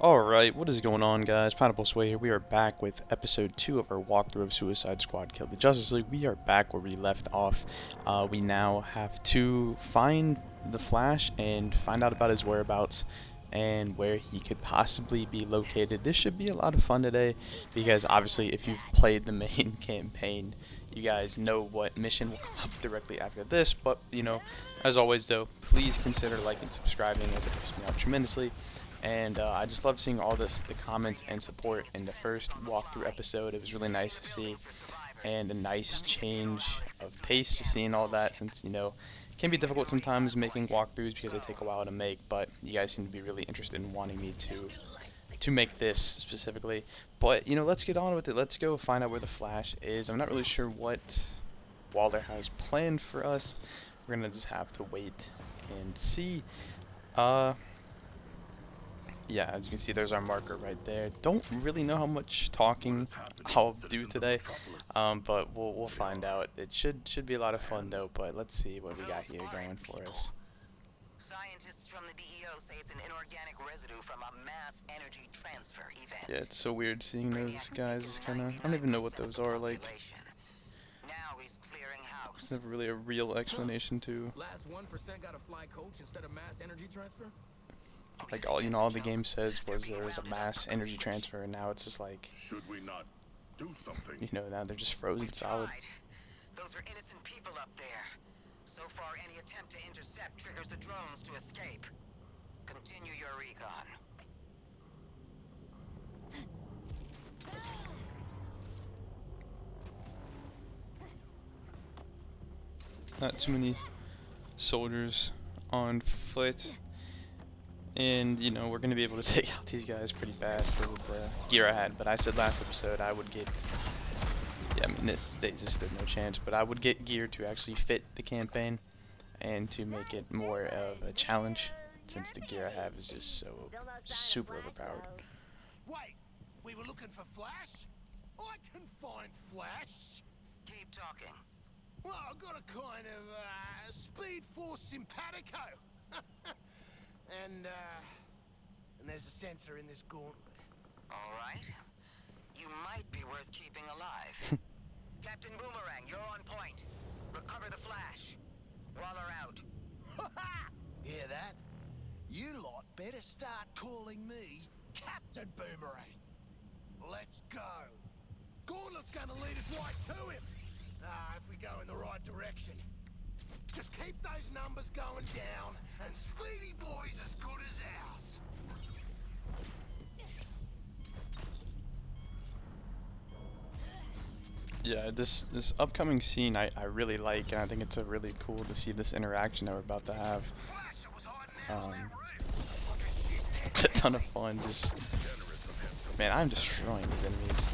Alright, what is going on, guys? Pineapple Sway here. We are back with episode 2 of our walkthrough of Suicide Squad Kill the Justice League. We are back where we left off. We now have to find the Flash and find out about his whereabouts and where he could possibly be located. This should be a lot of fun today because obviously if you've played the main campaign, you guys know what mission will come up directly after this. But, you know, as always though, please consider liking and subscribing as it helps me out tremendously. And I just love seeing all the comments and support in the first walkthrough episode. It was really nice to see, and a nice change of pace to seeing all that, since, you know, it can be difficult sometimes making walkthroughs because they take a while to make, but you guys seem to be really interested in wanting me to make this specifically. But, you know, let's get on with it. Let's go find out where the Flash is. I'm not really sure what Waller has planned for us. We're gonna just have to wait and see. Yeah, as you can see, there's our marker right there. Don't really know how much talking I'll do today, but we'll find out. It should be a lot of fun though. But let's see what we got here going for us. Scientists from the DEO say it's an inorganic residue from a mass energy transfer event. Yeah, it's so weird seeing those guys. I don't even know what those are like. Now he's clearing house. There's never really a real explanation to. Last 1% got a fly coach instead of mass energy transfer? Like all the game says was there was a mass energy transfer, and now it's just like, should we not do something? you know, now they're just frozen solid. Those are innocent people up there. So far, any attempt to intercept triggers the drones to escape. Continue your recon. Not too many soldiers on foot. And, you know, we're going to be able to take out these guys pretty fast because of the gear I had. But I said last episode I would get... Yeah, I mean, they just stood no chance. But I would get gear to actually fit the campaign and to make it more of a challenge, since the gear I have is just so super overpowered. Wait, we were looking for Flash? I can find Flash. Keep talking. Well, I've got a kind of Speed Force simpatico. And there's a sensor in this gauntlet. All right. You might be worth keeping alive. Captain Boomerang, you're on point. Recover the Flash. Waller out. Hear that? You lot better start calling me Captain Boomerang. Let's go. Gauntlet's gonna lead us right to him. If we go in the right direction. Just keep those numbers going down, and Speedy Boy's as good as ours. Yeah, this upcoming scene I really like, and I think it's really cool to see this interaction that we're about to have. It's a ton of fun. Just, man, I'm destroying these enemies.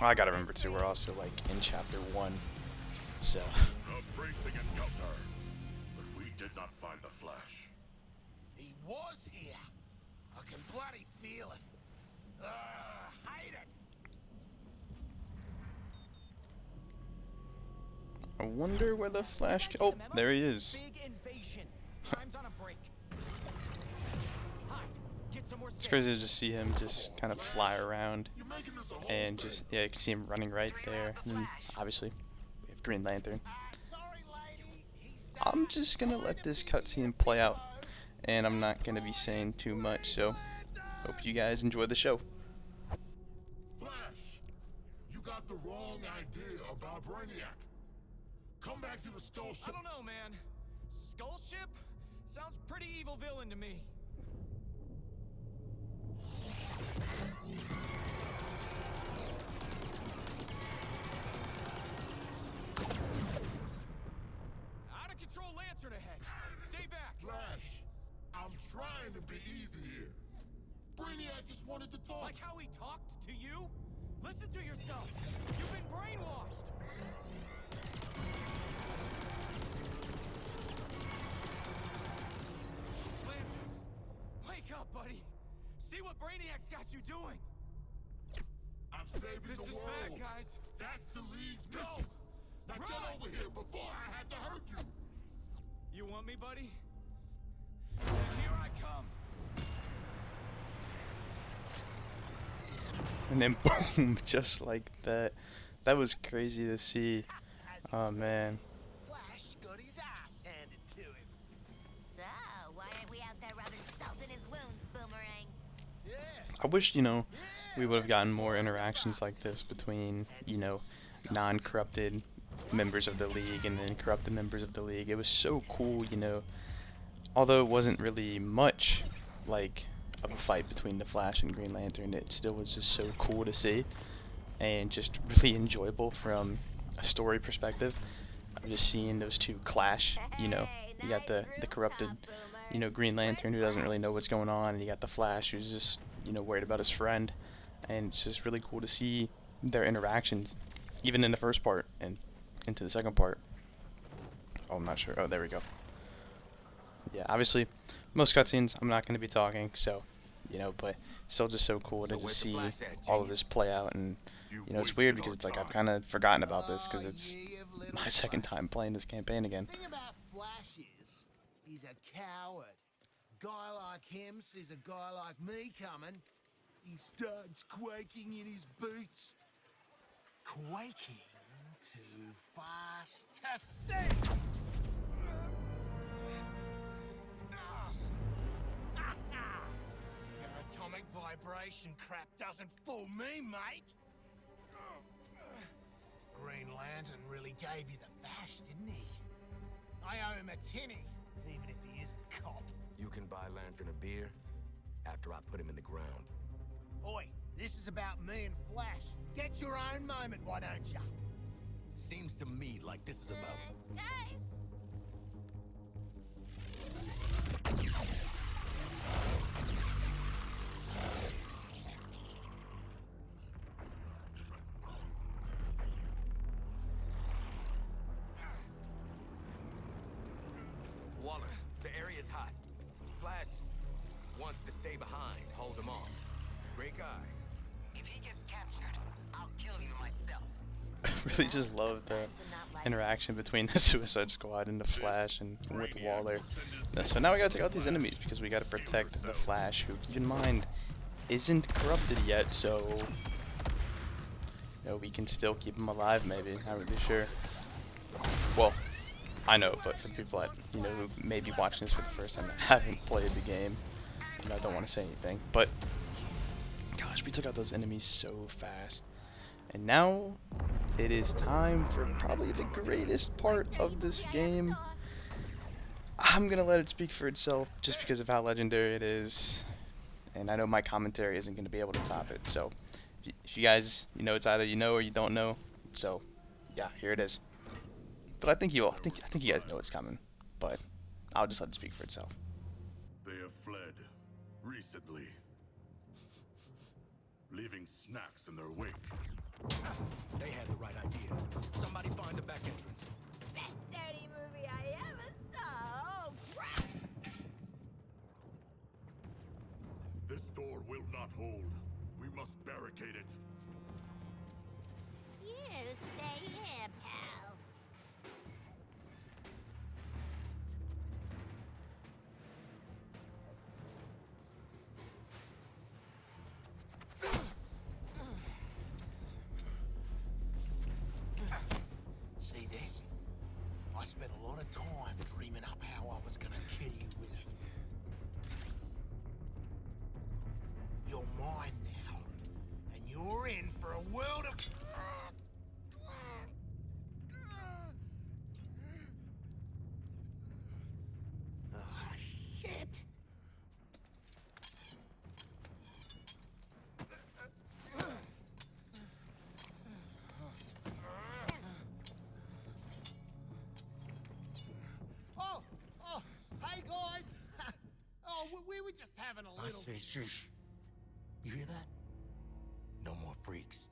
Well, I gotta remember too, we're also like in chapter 1, so. A briefing encounter, but we did not find the Flash. He was here. I can bloody feel it. Hate it. I wonder where the Flash. Oh, there he is. Big invasion. Time's on a break. Hide. Get somewhere It's safe. crazy to just see him just kind of fly around, and just, yeah, you can see him running right there. And then obviously we have Green Lantern. Sorry, lady. I'm just gonna let this cutscene play out, and I'm not gonna be saying too much, so hope you guys enjoy the show. Flash, you got the wrong idea about Brainiac. Come back to the Skull I Ship. don't know, man. Skull Ship? Sounds pretty evil villain to me. Out of control Lantern ahead. Stay back. Flash, I'm trying to be easy here. Brainiac just wanted to talk. Like how he talked to you? Listen to yourself. You've been brainwashed. Lantern, wake up, buddy. See what Brainiac's got you doing. I'm saving This the is world. bad, guys. That's the League's Go. mission. Now Run. get over here before I have to hurt you. You want me, buddy? Then here I come. And then boom, just like that. That was crazy to see. Oh man. Flash got his ass handed to him. So, why aren't we out there rubbing salt in his wounds, Boomerang? Yeah. I wish, we would have gotten more interactions like this between, non-corrupted members of the league and then corrupted members of the league. It was so cool, although it wasn't really much like of a fight between the Flash and Green Lantern, it still was just so cool to see and just really enjoyable from a story perspective. I'm just seeing those two clash, you got the corrupted, Green Lantern who doesn't really know what's going on, and you got the Flash who's just, worried about his friend, and it's just really cool to see their interactions, even in the first part and into the second part. Oh, I'm not sure. Oh, there we go. Yeah, obviously, most cutscenes I'm not going to be talking, so, but still just so cool to just see all of this play out, and, it's weird because it's like I've kind of forgotten about this because it's my second time playing this campaign again. The thing about Flash is, he's a coward. Guy like him sees a guy like me coming, he starts quaking in his boots. Quaking too fast to see. Your atomic vibration crap doesn't fool me, mate. Green Lantern really gave you the bash, didn't he? I owe him a tinny, even if he is a cop. You can buy Lantern a beer after I put him in the ground. Oi, this is about me and Flash. Get your own moment, why don't ya? Seems to me like this is about... Guys! Waller, the area's hot. Flash wants to stay behind, hold him off. Great guy. If he gets captured, I'll kill you myself. I really just love the interaction between the Suicide Squad and the Flash and with Waller. So now we gotta take out these enemies because we gotta protect the Flash, who, keep in mind, isn't corrupted yet, so we can still keep him alive maybe, not really sure. Well, I know, but for people that, who may be watching this for the first time that haven't played the game, I don't want to say anything, but gosh, we took out those enemies so fast. And now it is time for probably the greatest part of this game. I'm gonna let it speak for itself just because of how legendary it is, and I know my commentary isn't gonna be able to top it. So if you guys, it's either you know or you don't know. So yeah, here it is. But I think you all, I think you guys know it's coming. But I'll just let it speak for itself. They have fled recently, leaving snacks in their wake. They had the right idea. Somebody find the back entrance. Best dirty movie I ever saw! Oh, crap! This door will not hold. We must barricade it. You stay here, pal. See this? I spent a lot of time dreaming up how I was gonna kill you with it. You're mine now, and you're in for a world of... Ah, shit! Oh, hey guys! Oh, we were just having a I little... say, shh. You hear that? No more freaks.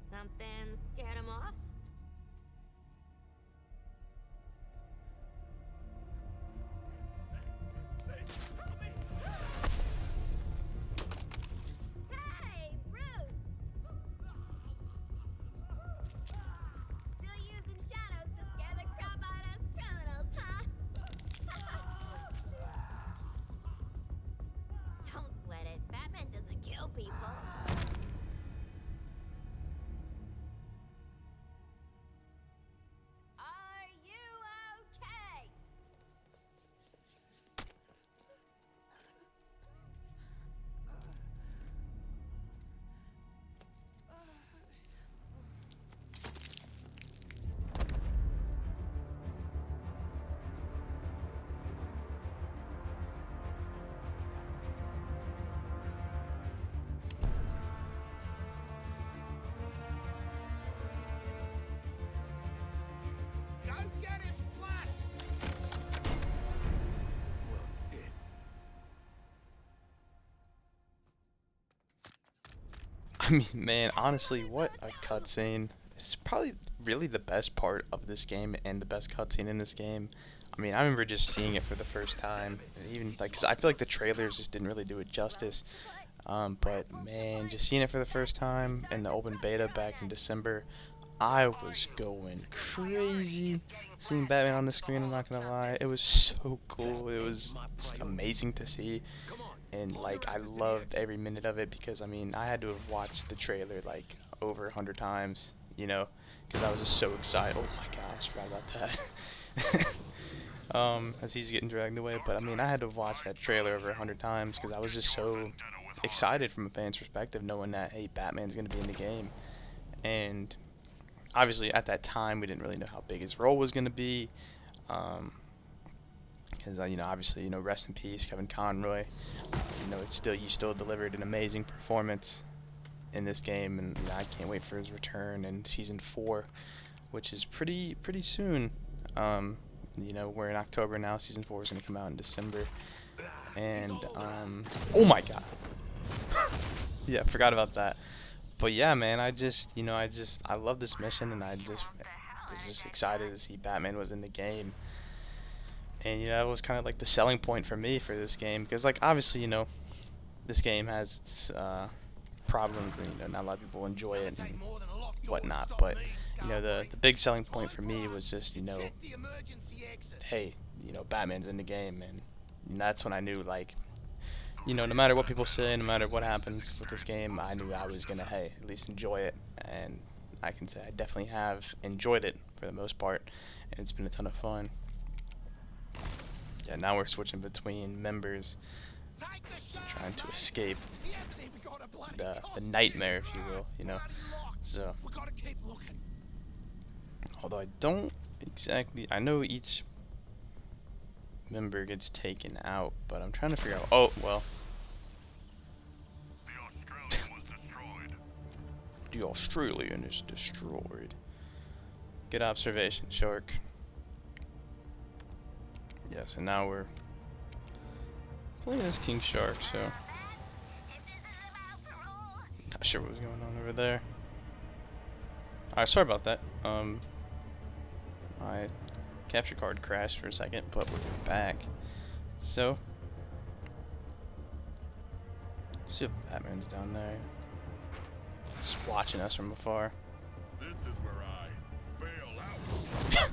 Something scared him off? Hey, Bruce! Still using shadows to scare the crap out of us criminals, huh? Don't sweat it. Batman doesn't kill people. I mean, man, honestly, what a cutscene. It's probably really the best part of this game and the best cutscene in this game. I mean, I remember just seeing it for the first time, and even like, 'cause I feel like the trailers just didn't really do it justice. But man, just seeing it for the first time in the open beta back in December, I was going crazy seeing Batman on the screen. I'm not gonna lie, it was so cool. It was just amazing to see, and like I loved every minute of it because I mean I had to have watched the trailer like over 100 times, you know, because I was just so excited. Oh my gosh, forgot about that. As he's getting dragged away, but I mean I had to watch that trailer over 100 times because I was just so excited from a fan's perspective, knowing that hey, Batman's gonna be in the game. And obviously at that time we didn't really know how big his role was gonna be, because you know, obviously, you know, rest in peace Kevin Conroy. You know, you still delivered an amazing performance in this game, and you know, I can't wait for his return in season 4, which is pretty soon. You know, we're in October now. Season 4 is gonna come out in December, and oh my god. Yeah, forgot about that. But yeah, man, I love this mission, and I was just excited to see Batman was in the game. And you know, that was kind of like the selling point for me for this game, because like obviously, you know, this game has its problems, and you know, not a lot of people enjoy it and whatnot. But you know, the big selling point for me was just, you know, hey, you know, Batman's in the game, and that's when I knew, like, you know, no matter what people say, no matter what happens with this game, I knew I was gonna, hey, at least enjoy it. And I can say I definitely have enjoyed it for the most part, and it's been a ton of fun. Yeah, now we're switching between members, trying to escape the nightmare, if you will, you know. So, although I don't exactly, I know each member gets taken out, but I'm trying to figure out. Oh well. The Australian was destroyed. The Australian is destroyed. Good observation, Shark. Yeah, so now we're playing as King Shark, so not sure what was going on over there. Alright, sorry about that. My capture card crashed for a second, but we're back. So, see if Batman's down there, just watching us from afar. This is where I bail out.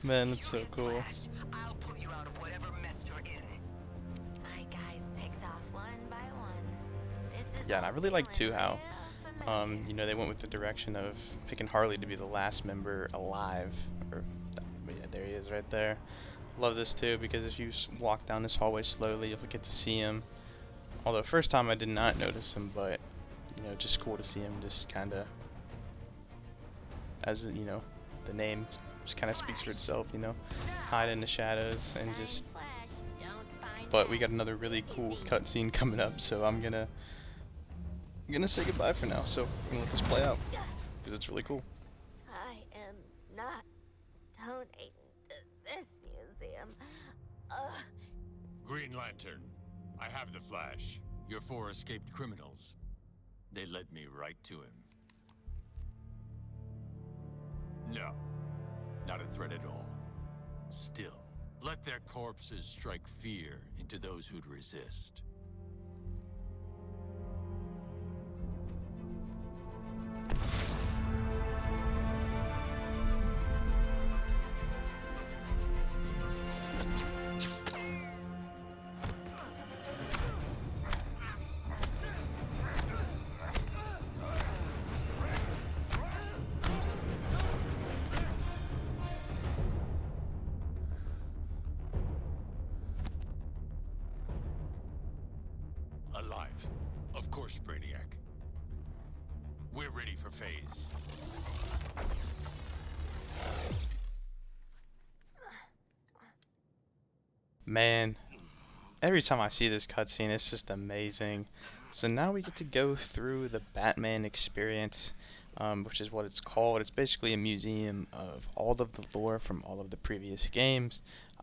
Man, that's so cool. I'll pull you out of whatever mess you're in. My guys picked off one by one. This is Yeah, and I really like too how familiar. you know, they went with the direction of picking Harley to be the last member alive. But yeah, there he is right there. Love this too, because if you walk down this hallway slowly, you'll get to see him. Although first time I did not notice him, but you know, just cool to see him. Just kind of, as you know, the name just kind of speaks for itself. You know, hide in the shadows and just. Flash, don't find But we got another really cool cutscene coming up, so I'm gonna say goodbye for now. So I'm gonna let this play out because it's really cool. I am not donating to this museum. Green Lantern, I have the Flash. Your 4 escaped criminals. They led me right to him. No, not a threat at all. Still, let their corpses strike fear into those who'd resist. Alive. Of course, Brainiac. We're ready for phase. Man, every time I see this cutscene, it's just amazing. So now we get to go through the Batman experience, which is what it's called. It's basically a museum of all of the lore from all of the previous games.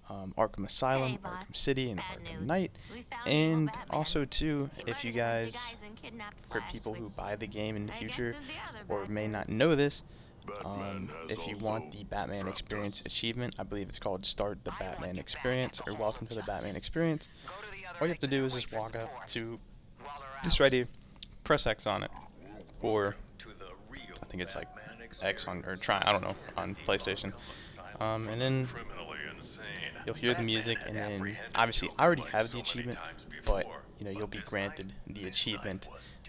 Arkham Asylum, Hey, boss. Arkham City, and Bad Arkham news. Knight. We found And evil Batman. also too, He if you murdered a bunch of guys, and kidnapped for Flash, people who which buy the game in the I guess future is the other or bad may news. not know this, Batman has if you also want the Batman trapped Experience us. achievement, I believe it's called Start the I want Batman you back Experience at the or Hall Welcome of to the Batman Justice. Experience. Go to the other All you have to exit do and is wait just for walk up support. to Waller this out. right here, press X on it, or To the real I think it's like Batman X on or experience. try I don't know on PlayStation. And then Criminally insane. you'll hear the music, and then obviously I already have the achievement, but you know you'll be granted the achievement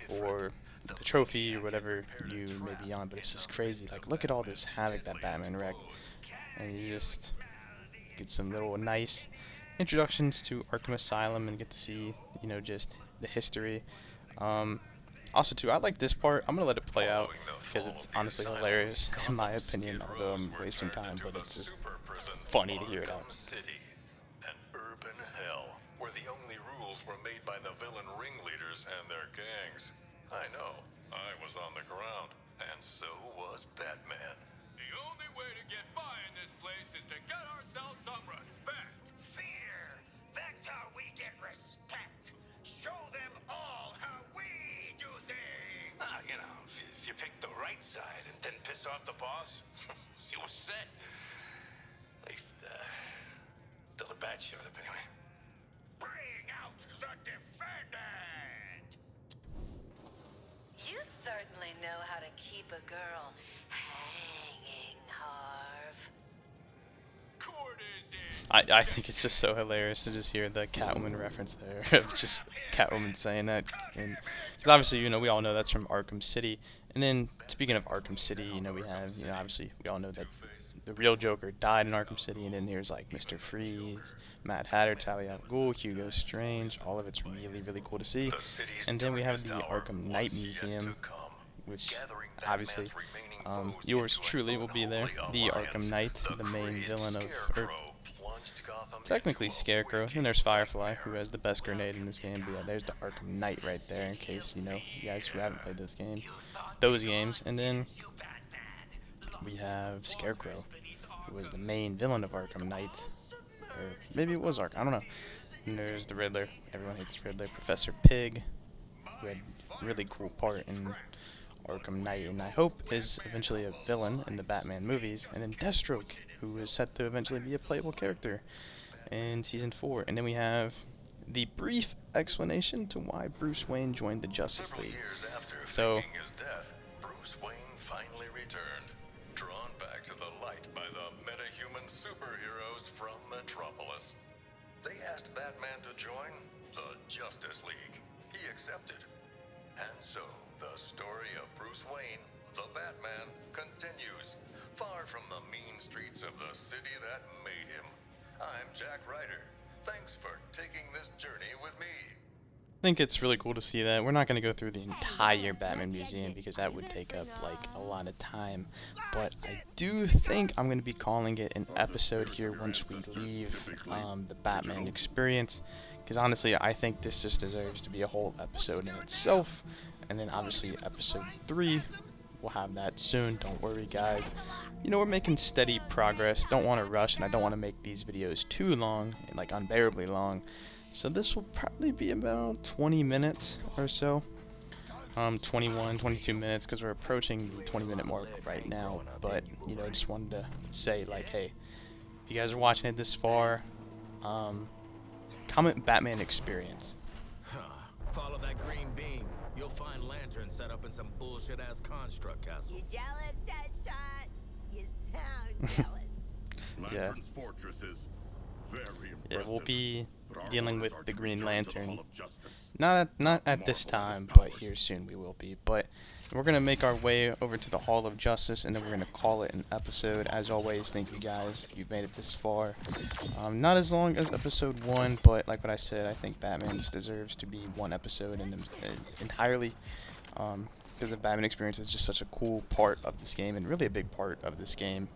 or the trophy or whatever you may be on. But it's just crazy. Like, look at all this havoc that Batman wrecked, and you just get some little nice introductions to Arkham Asylum and get to see, you know, just the history. Also too, I like this part. I'm gonna let it play out because it's honestly hilarious in my opinion, although I'm wasting time, but it's just funny to hear it out. City, an urban hell where the only rules were made by the villain ringleaders and their gangs. I know, I was on the ground, and so was Batman. The only way to get by in this place is to get ourselves some respect. Fear! That's how we get respect. Show them all how we do things. You know, if you pick the right side and then piss off the boss, you were set. At least, till the bat showed up anyway. Bring out the defendant. You certainly know how to keep a girl hanging, Harv. Court is in. I think it's just so hilarious to just hear the Catwoman reference there of just Catwoman saying that, and because obviously, you know, we all know that's from Arkham City. And then speaking of Arkham City, you know, we have, you know, obviously we all know that the real Joker died in Arkham City, and then there's like Mr. Freeze, Mad Hatter, Talia al Ghul, Hugo Strange. All of it's really, really cool to see. The city's And then we have the darkest hour Arkham Knight was yet Museum, to come. which Gathering obviously Batman's remaining foes yours into an truly will be there. unholy The alliance. Arkham Knight, the main crazed villain of, or Scarecrow plunged Gotham technically into a Scarecrow. wicked Then there's Firefly, who has the best grenade in this game. But yeah, there's the Arkham Knight right there, in case, you know, you guys who haven't played this game, those games. And then we have Scarecrow, who was the main villain of Arkham Knight, or maybe it was Arkham, I don't know. And there's the Riddler. Everyone hates Riddler. Professor Pig, who had a really cool part in Arkham Knight, and I hope is eventually a villain in the Batman movies. And then Deathstroke, who is set to eventually be a playable character in Season 4. And then we have the brief explanation to why Bruce Wayne joined the Justice Several League. years after So, faking his death, Bruce Wayne finally returned, drawn back to the light by the metahuman superheroes from Metropolis. They asked Batman to join the Justice League. He accepted. And so, the story of Bruce Wayne, the Batman, continues, far from the mean streets of the city that made him. I'm Jack Ryder. Thanks for taking this journey with me. I think it's really cool to see that. We're not going to go through the entire Batman Museum because that would take up like a lot of time, but I do think I'm going to be calling it an episode here once we leave the Batman Experience, because honestly I think this just deserves to be a whole episode in itself. And then obviously episode 3, we'll have that soon. Don't worry guys, you know, we're making steady progress. Don't want to rush, and I don't want to make these videos too long and like unbearably long. So this will probably be about 20 minutes or so. 21, 22 minutes, because we're approaching the 20-minute mark right now. But, you know, just wanted to say, like, hey, if you guys are watching it this far, comment Batman Experience. Follow that green beam. You'll find lanterns set up in some bullshit-ass construct castle. You jealous, Deadshot? You sound jealous. Lantern's fortress is very impressive. Yeah, we'll be but our dealing orders with are the to Green return to the Lantern. Hall of Justice. Not at this time, but here soon we will be. But we're going to make our way over to the Hall of Justice, and then we're going to call it an episode. As always, thank you guys if you've made it this far. Not as long as episode 1, but like what I said, I think Batman just deserves to be one episode entirely. Because the Batman Experience is just such a cool part of this game, and really a big part of this game.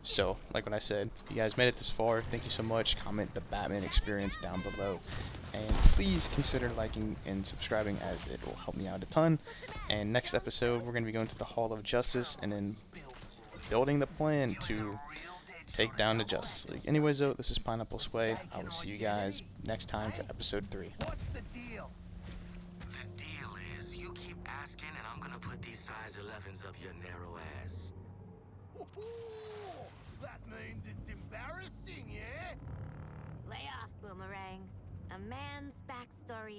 So, like what I said, if you guys made it this far, thank you so much. Comment the Batman Experience down below. And please consider liking and subscribing, as it will help me out a ton. And next episode, we're going to be going to the Hall of Justice and then building the plan to take down the Justice League. Anyways, though, this is Pineapple Sway. I will see you guys next time for episode 3. What's the deal? The deal is, you keep asking, and I'm gonna put these size 11s up your narrow ass. Ooh, that means it's embarrassing, yeah? Lay off, Boomerang. A man's backstory